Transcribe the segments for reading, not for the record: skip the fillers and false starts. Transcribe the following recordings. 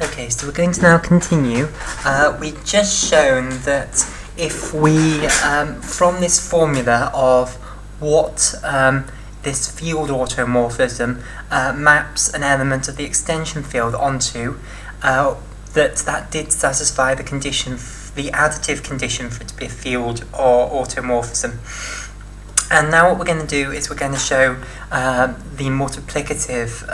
Okay, so we're going to now continue. We've just shown that if we, from this formula of what this field automorphism maps an element of the extension field onto, that did satisfy the condition, the additive condition for it to be a field or automorphism. And now what we're going to do is we're going to show the multiplicative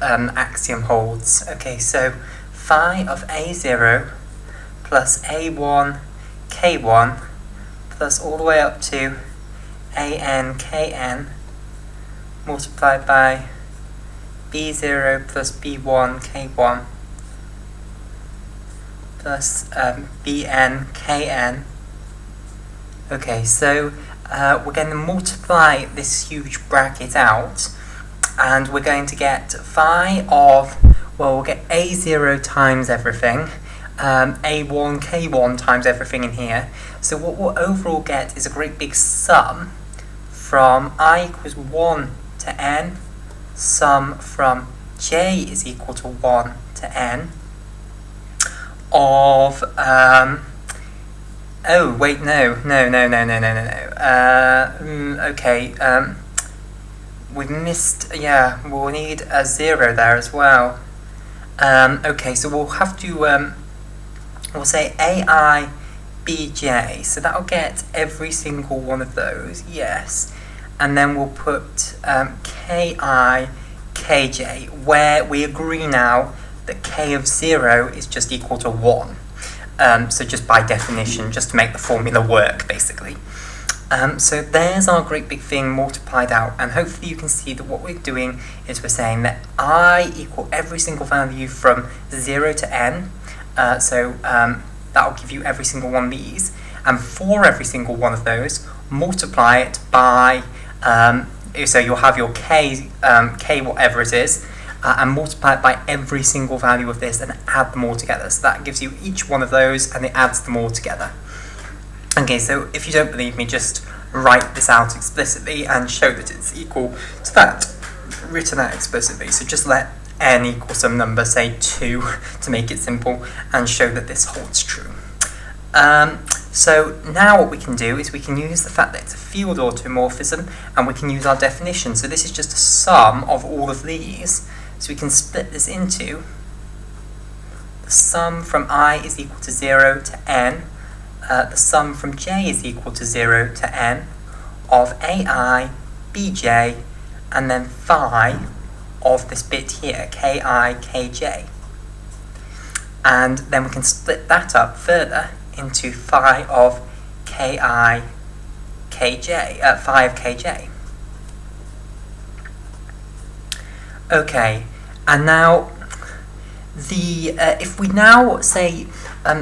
axiom holds. Okay, so phi of a0 plus a1 k1 plus all the way up to an kn multiplied by b0 plus b1 k1 plus bn kn. Okay, so we're going to multiply this huge bracket out, and we're going to get phi of, well, we'll get a0 times everything, a1 k1 times everything in here. So what we'll overall get is a great big sum from I equals 1 to n, sum from j is equal to 1 to n, of oh wait, no. Okay, we've missed, yeah, we'll need a 0 there as well. Okay, so we'll have to, we'll say ai bj, so that'll get every single one of those, yes. And then we'll put ki kj, where we agree now that k of 0 is just equal to 1. So just by definition, just to make the formula work, basically. So there's our great big thing multiplied out, and hopefully you can see that what we're doing is we're saying that I equal every single value from 0 to n, so that'll give you every single one of these, and for every single one of those, multiply it by, so you'll have your k whatever it is, and multiply it by every single value of this and add them all together. So that gives you each one of those and it adds them all together. Okay, so if you don't believe me, just write this out explicitly and show that it's equal to that written out explicitly. So just let n equal some number, say 2 to make it simple, and show that this holds true. So now what we can do is we can use the fact that it's a field automorphism, and we can use our definition. So this is just a sum of all of these. So we can split this into the sum from I is equal to 0 to n, the sum from j is equal to 0 to n, of ai bj, and then phi of this bit here, ki kj. And then we can split that up further into phi of ki kj, phi of kj. Okay, and now if we now say,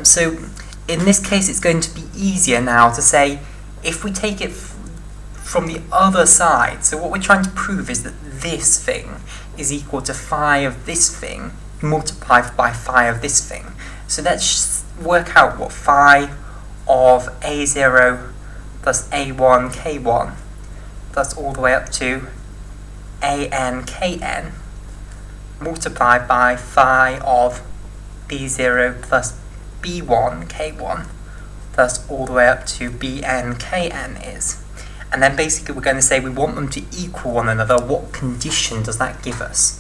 so in this case it's going to be easier now to say, if we take it from the other side, so what we're trying to prove is that this thing is equal to phi of this thing multiplied by phi of this thing. So let's work out what phi of a0 plus a1 k1 plus all the way up to an kn multiplied by phi of b0 plus b1 k1 plus all the way up to bn kn is. And then basically we're going to say we want them to equal one another. What condition does that give us?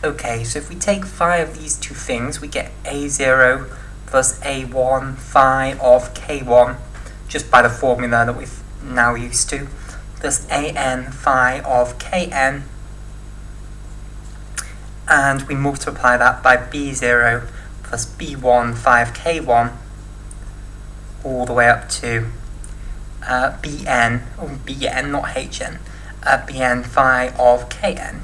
Okay, so if we take phi of these two things, we get a0 plus a1 phi of k1, just by the formula that we've now used to, plus an phi of kn, and we multiply that by b0 plus b1 phi of k1 all the way up to bn, not hn, bn phi of kn.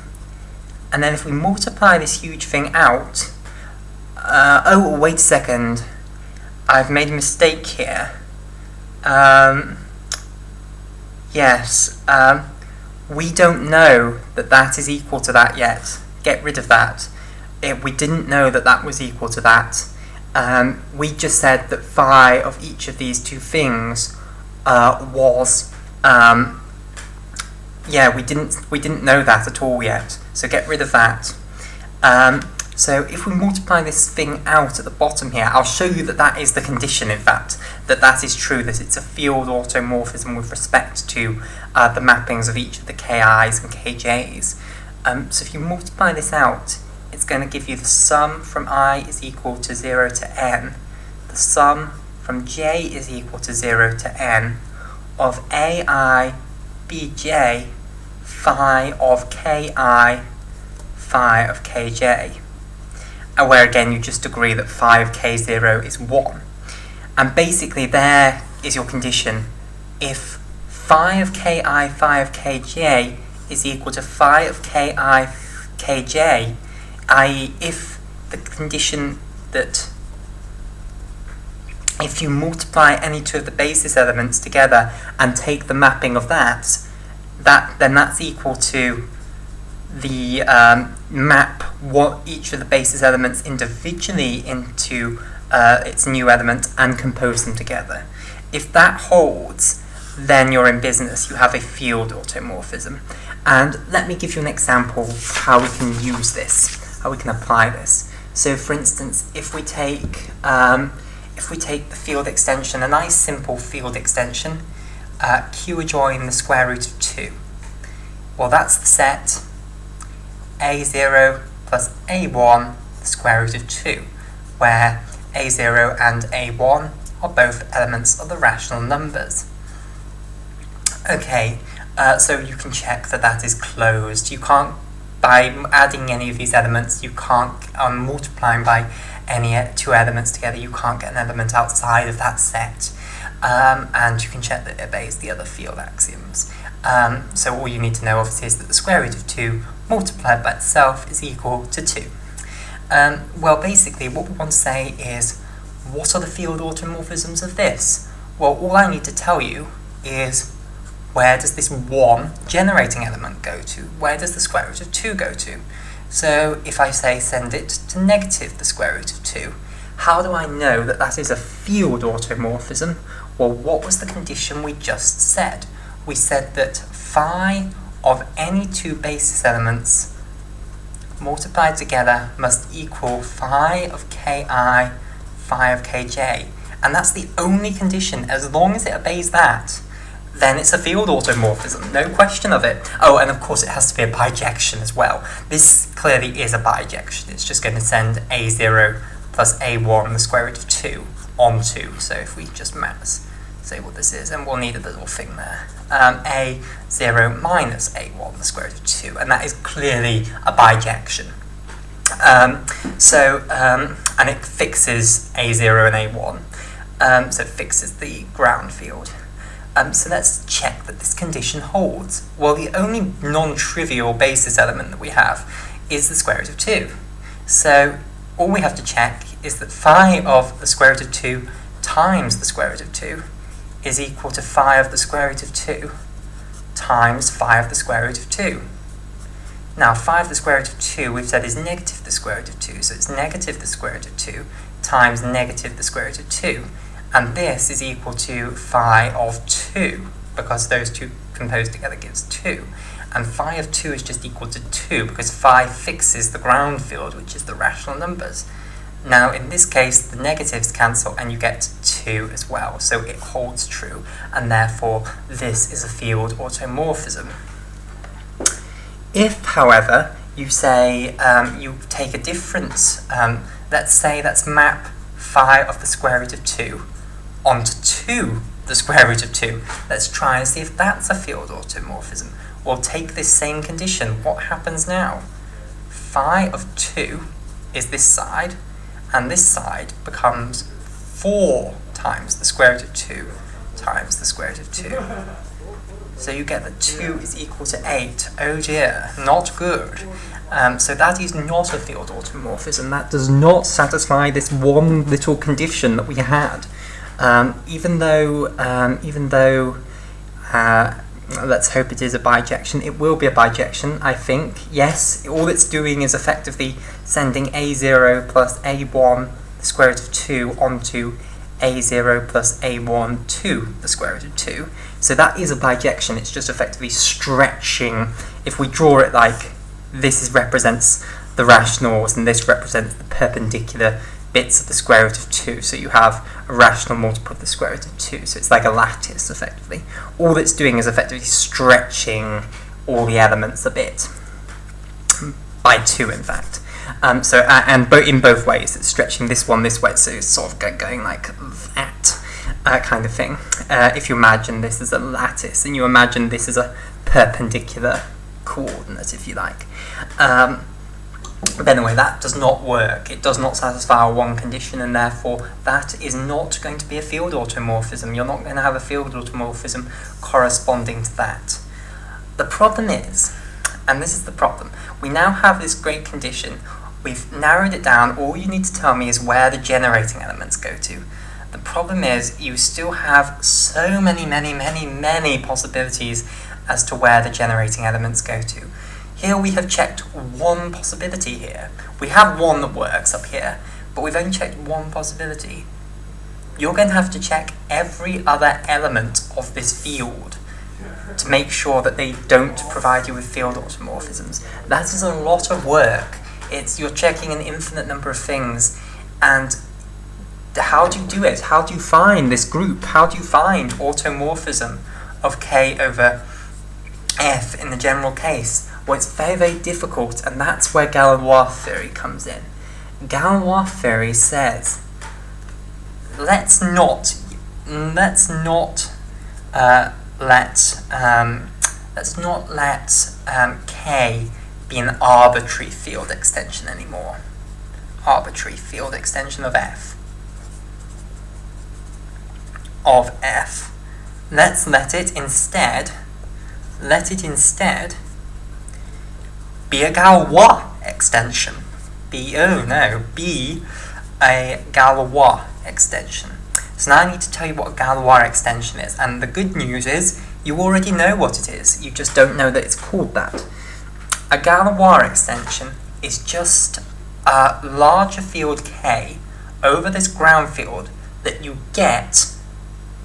And then if we multiply this huge thing out, oh wait a second, I've made a mistake here. Yes, we don't know that that is equal to that yet. Get rid of that. We didn't know that that was equal to that. We just said that phi of each of these two things was, yeah, we didn't know that at all yet. So get rid of that. So if we multiply this thing out at the bottom here, I'll show you that that is the condition, in fact, that is true, that it's a field automorphism with respect to the mappings of each of the ki's and kj's. So if you multiply this out, it's going to give you the sum from I is equal to 0 to n, the sum from j is equal to 0 to n of ai bj phi of ki phi of kj. Where again you just agree that phi of k0 is 1. And basically there is your condition. If phi of ki phi of kj is equal to phi of ki kj, i.e. if the condition that if you multiply any two of the basis elements together and take the mapping of then that's equal to the map what each of the basis elements individually into its new element and compose them together. If that holds, then you're in business. You have a field automorphism. And let me give you an example of how we can use this, how we can apply this. So for instance, if we take the field extension, a nice simple field extension, q adjoin the square root of 2. Well, that's the set a0 plus a1 the square root of 2, where a0 and a1 are both elements of the rational numbers. Okay, so you can check that that is closed. You can't, by adding any of these elements, you can't, multiplying by any two elements together, you can't get an element outside of that set. And you can check that it obeys the other field axioms. So all you need to know obviously is that the square root of 2 multiplied by itself is equal to 2. Well, basically what we want to say is, what are the field automorphisms of this? Well, all I need to tell you is, where does this 1 generating element go to? Where does the square root of 2 go to? So if I say send it to negative the square root of 2, how do I know that that is a field automorphism? Well, what was the condition we just said? We said that phi of any two basis elements multiplied together must equal phi of ki phi of kj. And that's the only condition. As long as it obeys that, then it's a field automorphism, no question of it. Oh, and of course it has to be a bijection as well. This clearly is a bijection. It's just going to send a0 plus a1 the square root of 2 on 2. So if we just say what this is, and we'll need a little thing there. a0 minus a1 the square root of 2, and that is clearly a bijection. And it fixes a0 and a1, so it fixes the ground field. So let's check that this condition holds. Well, the only non-trivial basis element that we have is the square root of 2. So all we have to check is that phi of the square root of 2 times the square root of 2 is equal to phi of the square root of 2 times phi of the square root of 2. Now, phi of the square root of 2 we've said is negative the square root of 2, so it's negative the square root of 2 times negative the square root of 2. And this is equal to phi of 2, because those two composed together gives 2. And phi of 2 is just equal to 2, because phi fixes the ground field, which is the rational numbers. Now, in this case, the negatives cancel, and you get 2 as well, so it holds true, and therefore this is a field automorphism. If, however, you say you take a difference, let's say let's map phi of the square root of 2 onto 2 the square root of 2. Let's try and see if that's a field automorphism. We'll take this same condition. What happens now? Phi of 2 is this side, and this side becomes 4 times the square root of 2 times the square root of 2. So you get that 2 is equal to 8. Oh dear, not good. So that is not a field automorphism. That does not satisfy this one little condition that we had. Even though let's hope it is a bijection. It will be a bijection, I think. Yes, all it's doing is effectively sending a0 plus a1 the square root of 2 onto a0 plus a1 to the square root of 2. So that is a bijection. It's just effectively stretching. If we draw it like this represents the rationals, and this represents the perpendicular bits of the square root of 2. So you have a rational multiple of the square root of 2. So it's like a lattice, effectively. All it's doing is effectively stretching all the elements a bit. By 2, in fact. In both ways, it's stretching this one this way, so it's sort of going like that kind of thing. If you imagine this as a lattice, and you imagine this as a perpendicular coordinate, if you like. But anyway, that does not work. It does not satisfy our one condition, and therefore that is not going to be a field automorphism. You're not going to have a field automorphism corresponding to that. The problem is, and this is the problem, we now have this great condition. We've narrowed it down. All you need to tell me is where the generating elements go to. The problem is you still have so many possibilities as to where the generating elements go to. Here we have checked one possibility here. We have one that works up here, but we've only checked one possibility. You're going to have to check every other element of this field to make sure that they don't provide you with field automorphisms. That is a lot of work. You're checking an infinite number of things, and how do you do it? How do you find this group? How do you find automorphism of K over F in the general case? Well, it's very difficult, and that's where Galois theory comes in. Galois theory says, let's not let K be an arbitrary field extension anymore. Arbitrary field extension of F. Let's let it instead be a Galois extension. Be a Galois extension. So now I need to tell you what a Galois extension is, and the good news is you already know what it is, you just don't know that it's called that. A Galois extension is just a larger field K over this ground field that you get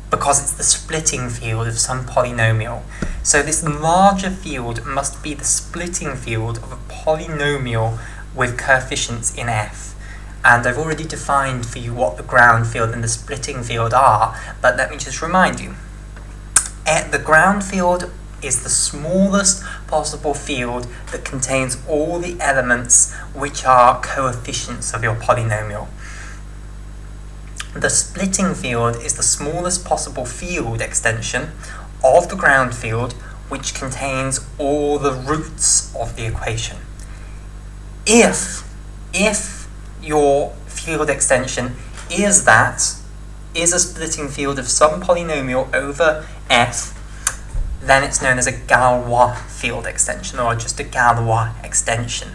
because it's the splitting field of some polynomial. So this larger field must be the splitting field of a polynomial with coefficients in F. And I've already defined for you what the ground field and the splitting field are, but let me just remind you. The ground field is the smallest possible field that contains all the elements which are coefficients of your polynomial. The splitting field is the smallest possible field extension of the ground field which contains all the roots of the equation. If your field extension is a splitting field of some polynomial over F, then it's known as a Galois field extension, or just a Galois extension.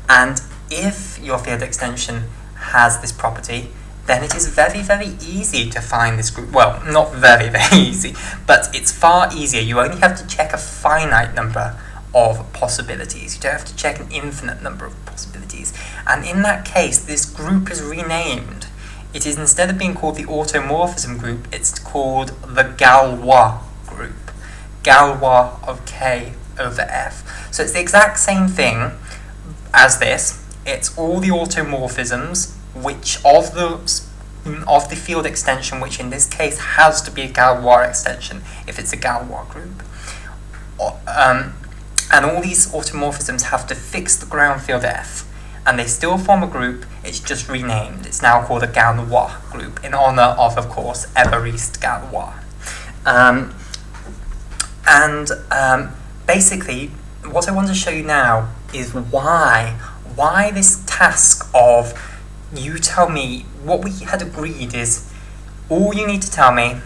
And if your field extension has this property, then it is very easy to find this group. Well, not very easy, but it's far easier. You only have to check a finite number of possibilities. You don't have to check an infinite number of possibilities. And in that case, this group is renamed. It is, instead of being called the automorphism group, it's called the Galois group. Galois of K over F. So it's the exact same thing as this. It's all the automorphisms which of the field extension, which in this case has to be a Galois extension if it's a Galois group. And all these automorphisms have to fix the ground field F, and they still form a group. It's just renamed. It's now called a Galois group in honor of course, Évariste Galois. Basically, what I want to show you now is why this task of you tell me. What we had agreed is all you need to tell me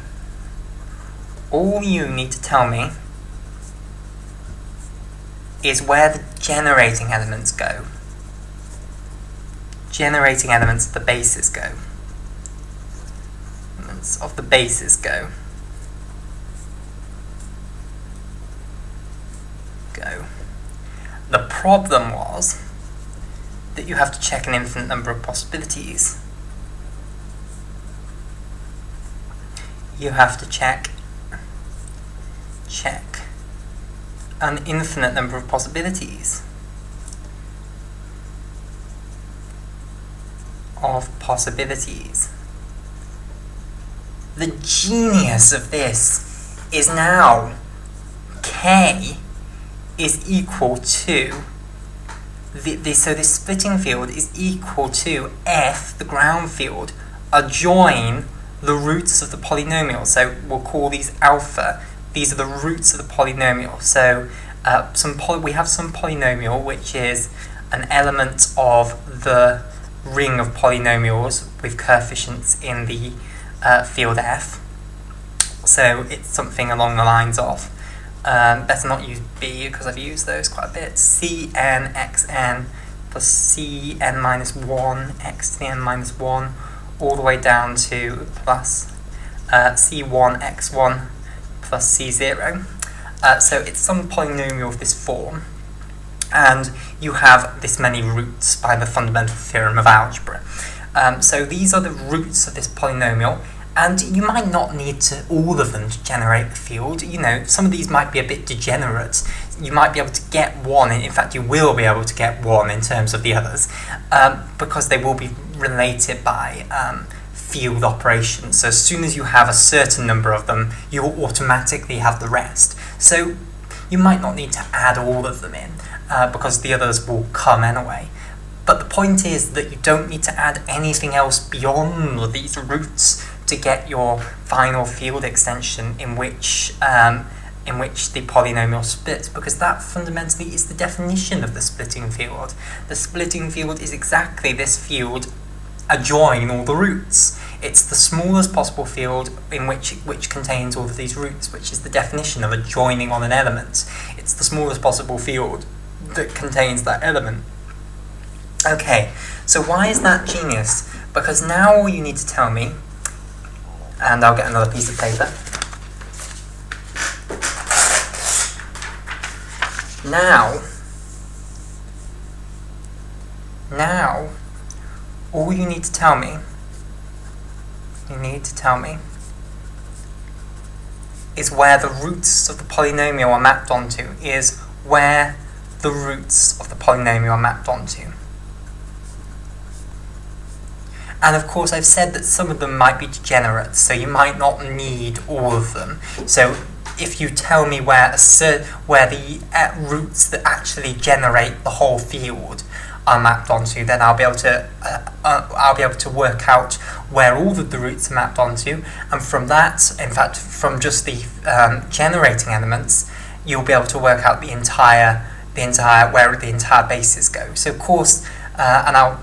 is where the generating elements go. Generating elements of the basis go. Elements of the basis go. The problem was that you have to check an infinite number of possibilities. You have to check an infinite number of possibilities. of possibilities. The genius of this is now K is equal to so this splitting field is equal to F, the ground field, adjoin the roots of the polynomial. So we'll call these alpha. These are the roots of the polynomial. So we have some polynomial which is an element of the ring of polynomials with coefficients in the field F. So it's something along the lines of, better not use B because I've used those quite a bit, Cn xn plus Cn minus 1 x to the n minus 1 all the way down to plus C1 x1 plus C0. So it's some polynomial of this form, and you have this many roots by the fundamental theorem of algebra. So these are the roots of this polynomial, and you might not need all of them to generate the field. You know, some of these might be a bit degenerate. You might be able to get one, and in fact you will be able to get one in terms of the others, because they will be related by field operations. So as soon as you have a certain number of them, you will automatically have the rest. So you might not need to add all of them in, because the others will come anyway. But the point is that you don't need to add anything else beyond these roots to get your final field extension in which the polynomial splits, because that fundamentally is the definition of the splitting field. The splitting field is exactly this field adjoin all the roots. It's the smallest possible field in which contains all of these roots, which is the definition of adjoining on an element. It's the smallest possible field that contains that element. Okay, so why is that genius? Because now all you need to tell me, and I'll get another piece of paper. Now, all you need to tell me, is where the roots of the polynomial are mapped onto, And of course I've said that some of them might be degenerate, so you might not need all of them. So if you tell me where the roots that actually generate the whole field are mapped onto, then I'll be able to work out where all of the roots are mapped onto, and from that, in fact, from just the generating elements, you'll be able to work out where the entire basis go. So of course, and I'll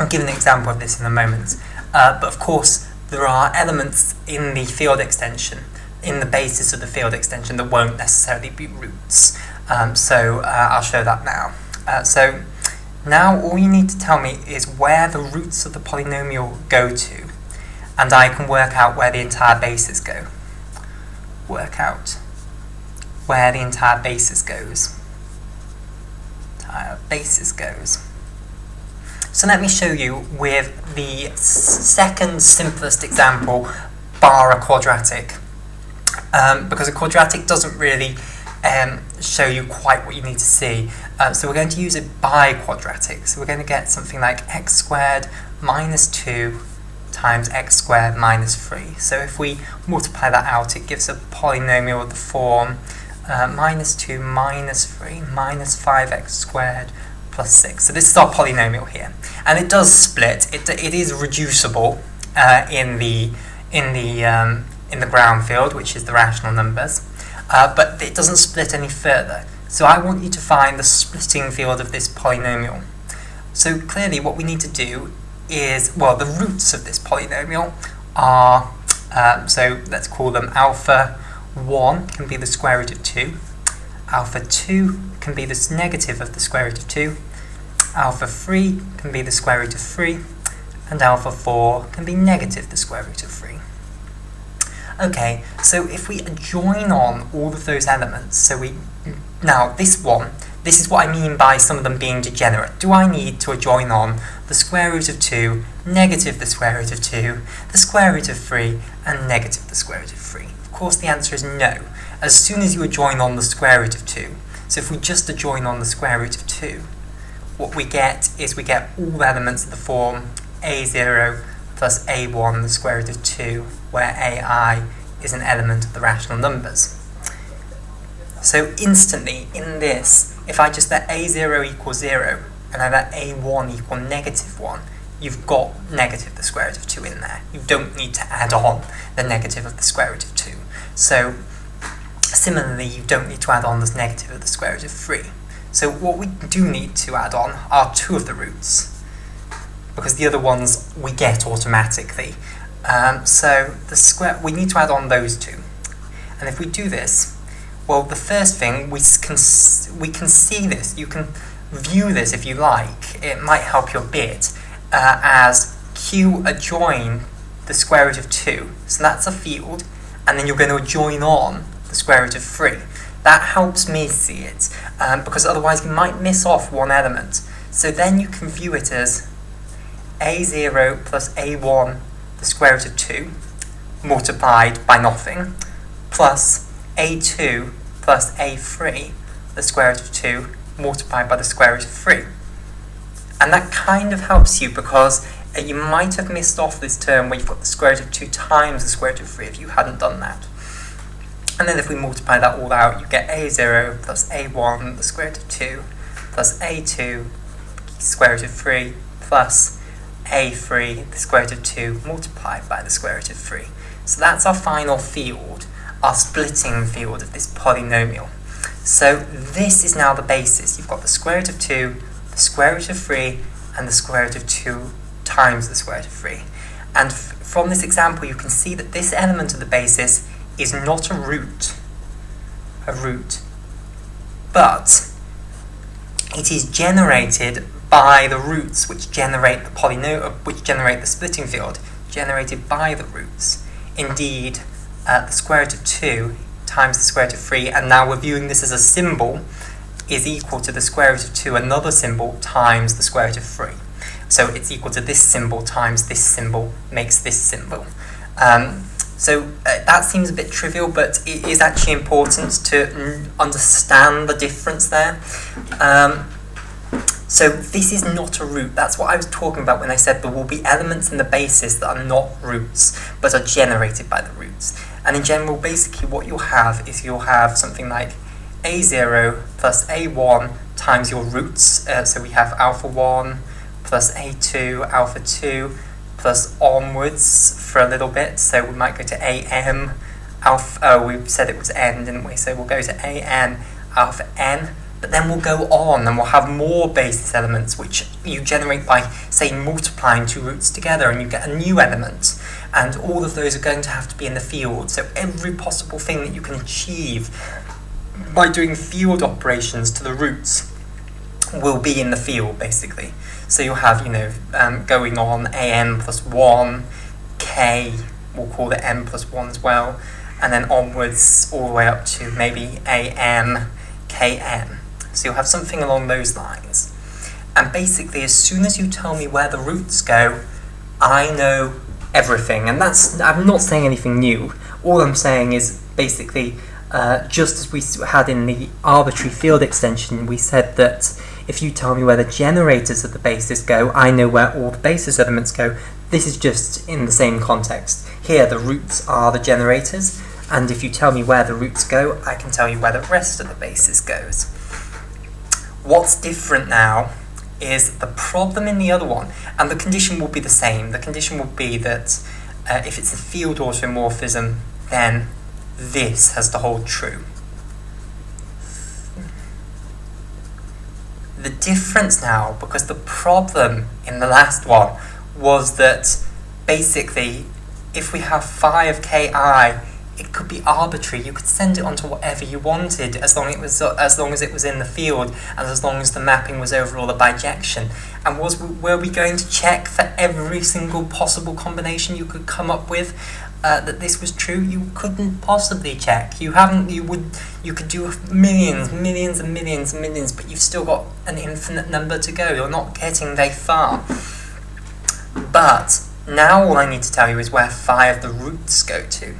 give an example of this in a moment, but of course there are elements in the field extension, in the basis of the field extension, that won't necessarily be roots. So I'll show that now. So now all you need to tell me is where the roots of the polynomial go to, and I can work out where the entire basis go. Work out where the entire basis goes. So let me show you with the second simplest example, bar a quadratic. Because a quadratic doesn't really show you quite what you need to see. So we're going to use it by quadratic. So we're going to get something like x squared minus 2 times x squared minus 3. So if we multiply that out, it gives a polynomial of the form minus 2 minus 3 minus 5x squared plus 6. So this is our polynomial here. And it does split. It is reducible in the ground field, which is the rational numbers. But it doesn't split any further. So I want you to find the splitting field of this polynomial. So clearly what we need to do is, well, the roots of this polynomial are, so let's call them alpha 1 can be the square root of 2, alpha 2 can be the negative of the square root of 2, alpha 3 can be the square root of 3, and alpha 4 can be negative the square root of 3. Okay, so if we adjoin on all of those elements, now this is what I mean by some of them being degenerate. Do I need to adjoin on the square root of 2, negative the square root of 2, the square root of 3, and negative the square root of 3? Of course the answer is no. As soon as you adjoin on the square root of 2, so if we just adjoin on the square root of 2, what we get is we get all elements of the form a0 plus a1 the square root of 2, where ai is an element of the rational numbers. So instantly, in this, if I just let a0 equal 0, and I let a1 equal negative 1, you've got negative the square root of 2 in there. You don't need to add on the negative of the square root of 2. So, similarly, you don't need to add on this negative of the square root of 3. So what we do need to add on are 2 of the roots, because the other ones we get automatically. So we need to add on those 2. And if we do this, well, the first thing, we can see this. You can view this if you like. It might help you a bit as q adjoin the square root of 2. So that's a field, and then you're going to adjoin on the square root of 3. That helps me see it, because otherwise you might miss off one element. So then you can view it as a0 plus a1 the square root of 2 multiplied by nothing, plus a2 plus a3 the square root of 2 multiplied by the square root of 3. And that kind of helps you, because you might have missed off this term where you've got the square root of 2 times the square root of 3 if you hadn't done that. And then if we multiply that all out, you get a0 plus a1 the square root of 2 plus a2 square root of 3 plus a3 the square root of 2 multiplied by the square root of 3. So that's our final field, our splitting field of this polynomial. So this is now the basis. You've got the square root of 2, the square root of 3, and the square root of 2 times the square root of 3. And from this example, you can see that this element of the basis is not a root, but it is generated by the roots which generate the which generate the splitting field, generated by the roots. Indeed, the square root of 2 times the square root of 3, and now we're viewing this as a symbol, is equal to the square root of 2, another symbol, times the square root of 3. So it's equal to this symbol times this symbol makes this symbol. So that seems a bit trivial, but it is actually important to understand the difference there. So this is not a root. That's what I was talking about when I said there will be elements in the basis that are not roots, but are generated by the roots. And in general, basically what you'll have is you'll have something like a0 plus a1 times your roots. So we have alpha 1 plus a2, alpha 2, plus onwards for a little bit. So we might go to am, alpha, we said it was n, didn't we? So we'll go to an, alpha n, but then we'll go on and we'll have more basis elements which you generate by, say, multiplying 2 roots together, and you get a new element. And all of those are going to have to be in the field. So every possible thing that you can achieve by doing field operations to the roots will be in the field, basically. So you'll have, going on an plus 1, k, we'll call it n plus 1 as well, and then onwards all the way up to maybe am, kn. So you'll have something along those lines. And basically, as soon as you tell me where the roots go, I know everything. And I'm not saying anything new. All I'm saying is basically, just as we had in the arbitrary field extension, we said that if you tell me where the generators of the basis go, I know where all the basis elements go. This is just in the same context. Here, the roots are the generators, and if you tell me where the roots go, I can tell you where the rest of the basis goes. What's different now is the problem in the other one, and the condition will be the same. The condition will be that if it's a field automorphism, then this has to hold true. The difference now, because the problem in the last one was that basically if we have phi of ki, it could be arbitrary. You could send it onto whatever you wanted as long as it was in the field, and as long as the mapping was over all the bijection. And were we going to check for every single possible combination you could come up with that this was true? You couldn't possibly check. You could do millions and millions, but you've still got an infinite number to go. You're not getting very far. But now all I need to tell you is where phi of the roots go to.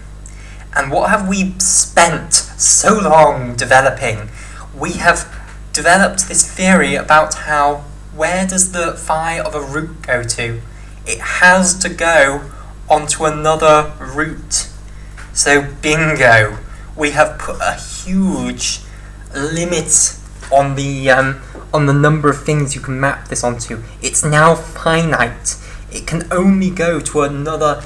And what have we spent so long developing? We have developed this theory about where does the phi of a root go to? it has to go onto another root. So bingo, we have put a huge limit on the number of things you can map this onto. It's now finite. It can only go to another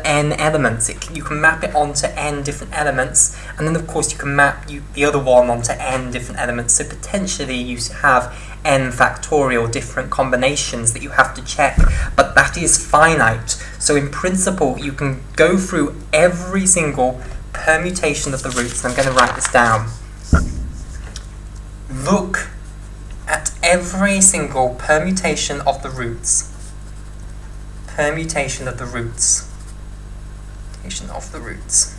n elements. You can map it onto n different elements, and then of course you can map the other one onto n different elements. So potentially you have n factorial different combinations that you have to check, but that is finite. So in principle you can go through every single permutation of the roots, and I'm going to write this down. Look at every single permutation of the roots. Permutation of the roots. Permutation of the roots.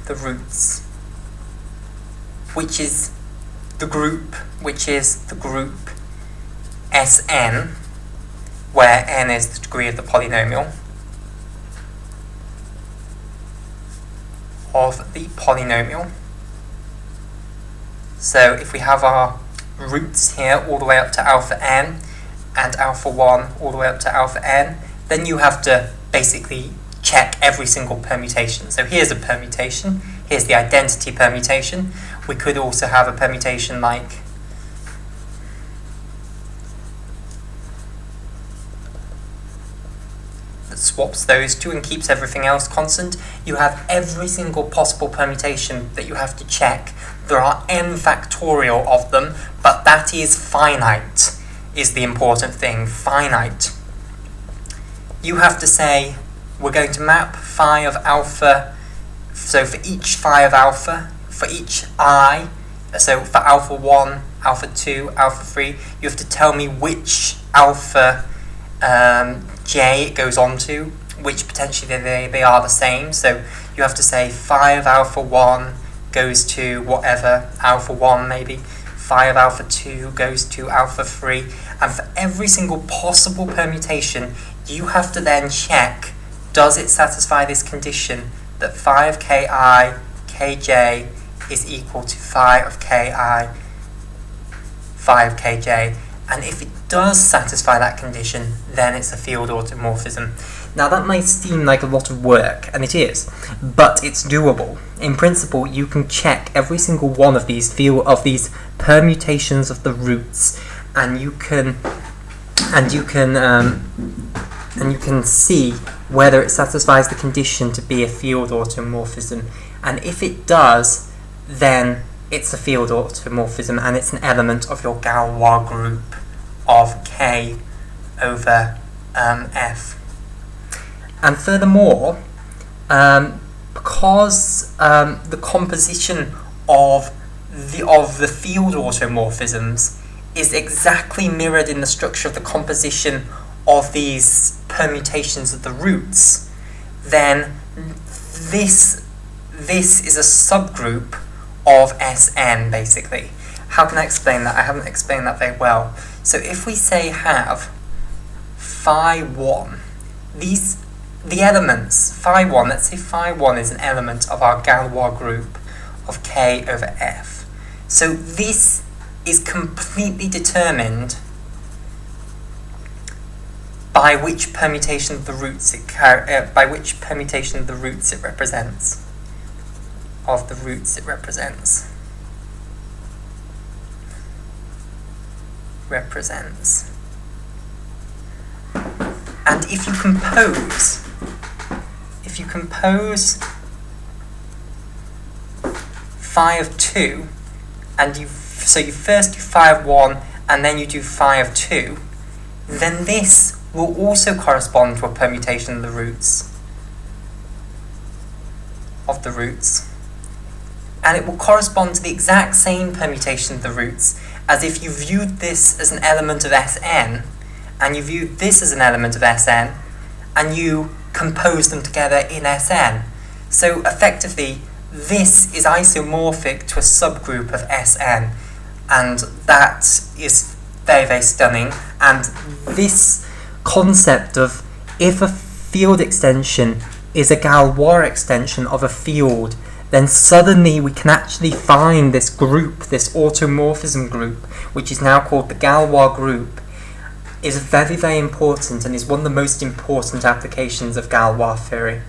The roots. Which is the group Sn, where n is the degree of the polynomial. So if we have our roots here all the way up to alpha n and alpha 1 all the way up to alpha n, then you have to basically check every single permutation. So here's a permutation, here's the identity permutation. We could also have a permutation like that swaps those two and keeps everything else constant. You have every single possible permutation that you have to check. There are n factorial of them, but that is finite, is the important thing, finite. You have to say, we're going to map phi of alpha, so for each phi of alpha, for each I, so for alpha 1, alpha 2, alpha 3, you have to tell me which alpha j it goes on to, which potentially they are the same. So you have to say phi of alpha 1 goes to whatever, alpha 1 maybe, phi of alpha 2 goes to alpha 3, and for every single possible permutation you have to then check, does it satisfy this condition that phi of ki kj is equal to phi of ki phi of kj, and if it does satisfy that condition, then it's a field automorphism. Now that might seem like a lot of work, and it is, but it's doable. In principle, you can check every single one of these permutations of the roots, and you can see whether it satisfies the condition to be a field automorphism. And if it does, then it's a field automorphism, and it's an element of your Galois group of K over F. And furthermore, because the composition of the field automorphisms is exactly mirrored in the structure of the composition of these permutations of the roots, then this is a subgroup of Sn, basically. How can I explain that? I haven't explained that very well. So if we say have phi 1, the elements, phi 1, let's say phi 1 is an element of our Galois group of K over F. So this is completely determined by which permutation of the roots it represents. Of the roots it represents. And if you compose phi of 2, and you first do phi of 1 and then you do phi of 2, then this will also correspond to a permutation of the roots. And it will correspond to the exact same permutation of the roots as if you viewed this as an element of Sn, and you viewed this as an element of Sn, and you compose them together in Sn. So effectively, this is isomorphic to a subgroup of Sn, and that is very, very stunning. And this concept of if a field extension is a Galois extension of a field, then suddenly we can actually find this group, this automorphism group, which is now called the Galois group, is very, very important and is one of the most important applications of Galois theory.